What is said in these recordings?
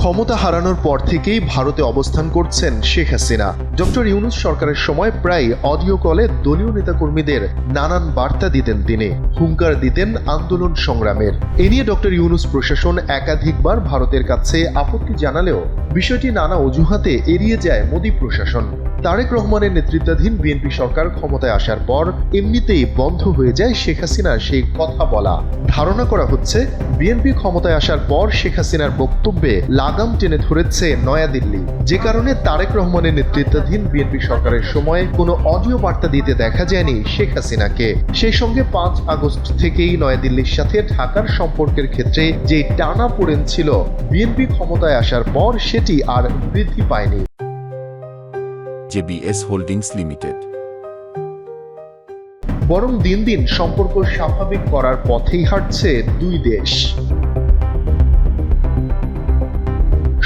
ক্ষমতা হারানোর পর থেকেই ভারতে অবস্থান করছেন শেখ হাসিনা। ডক্টর ইউনূস সরকারের সময় প্রায় অডিও কলে দলীয় নেতাকর্মীদের নানান বার্তা দিতেন তিনি, হুঙ্কার দিতেন আন্দোলন সংগ্রামের। এ নিয়ে ডক্টর ইউনূস প্রশাসন একাধিকবার ভারতের কাছে আপত্তি জানালেও বিষয়টি নানা অজুহাতে এড়িয়ে যায় মোদী প্রশাসন। তারেক রহমানের নেতৃত্বাধীন বিএনপি সরকার ক্ষমতায় আসার পর এমনিতেই বন্ধ হয়ে যায় শেখ হাসিনার সেই কথা বলা। ধারণা করা হচ্ছে বিএনপি ক্ষমতায় আসার পর শেখ হাসিনার বক্তব্যে লাগাম টেনে ধরেছে নয়াদিল্লি, যে কারণে তারেক রহমানের নেতৃত্বাধীন বিএনপি সরকারের সময় কোনো অডিও বার্তা দিতে দেখা যায়নি শেখ হাসিনাকে। সেই সঙ্গে 5 আগস্ট থেকেই নয়াদিল্লির সাথে ঢাকার সম্পর্কের ক্ষেত্রে যে টানাপোড়েন ছিল বিএনপি ক্ষমতায় আসার পর সেটি আর বৃদ্ধি পায়নি। জেবিএস হোল্ডিংস লিমিটেড বরং দিন দিন সম্পর্ক স্বাভাবিক করার পথেই হাঁটছে দুই দেশ।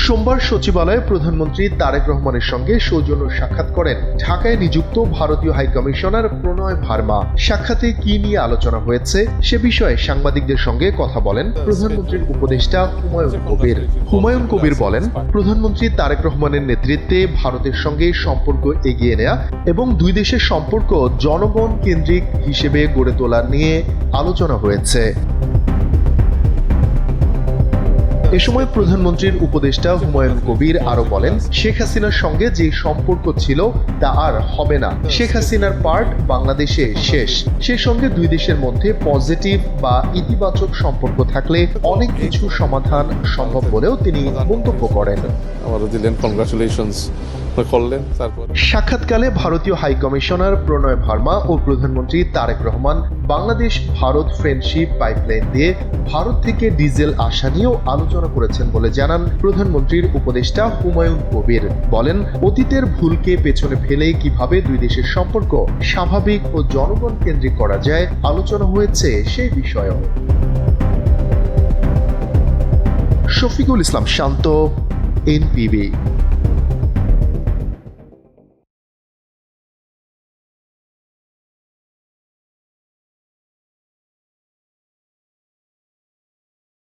সোমবার সচিবালয়ে প্রধানমন্ত্রী তারেক রহমানের সঙ্গে সৌজন্য সাক্ষাৎ করেন ঢাকায় নিযুক্ত ভারতীয় হাইকমিশনার প্রণয় ভার্মা। সাক্ষাতে কি নিয়ে আলোচনা হয়েছে সে বিষয়ে সাংবাদিকদের সঙ্গে কথা বলেন প্রধানমন্ত্রীর উপদেষ্টা হুমায়ুন কবির। হুমায়ুন কবির বলেন, প্রধানমন্ত্রী তারেক রহমানের নেতৃত্বে ভারতের সঙ্গে সম্পর্ক এগিয়ে নেওয়া এবং দুই দেশের সম্পর্ক জনগণ কেন্দ্রিক হিসেবে গড়ে তোলা নিয়ে আলোচনা হয়েছে। এ সময় প্রধানমন্ত্রীর উপদেষ্টা হুমায়ুন কবির আরো বলেন, শেখ হাসিনার সঙ্গে যে সম্পর্ক ছিল তা আর হবে না। শেখ হাসিনার পার্ট বাংলাদেশে শেষ। সেই সঙ্গে দুই দেশের মধ্যে পজিটিভ বা ইতিবাচক সম্পর্ক থাকলে অনেক কিছু সমাধান সম্ভব বলেও তিনি মন্তব্য করেন। আমারও দিলেন কনগ্রাচুলেশনস করলেন। তারপর সাক্ষাৎকালে ভারতীয় হাইকমিশনার প্রণয় ভার্মা ও প্রধানমন্ত্রী তারেক রহমান বাংলাদেশ ভারত ফ্রেন্ডশিপ পাইপলাইন দিয়ে ভারত থেকে ডিজেল আসা নিয়েও আলোচনা করেছেন বলে জানান প্রধানমন্ত্রীর উপদেষ্টা হুমায়ুন কবির। বলেন, অতীতের ভুলকে পেছনে ফেলে কিভাবে দুই দেশের সম্পর্ক স্বাভাবিক ও জনগণ কেন্দ্রিক করা যায় আলোচনা হয়েছে সেই বিষয়েও। শফিকুল ইসলাম শান্ত, এনপিবি।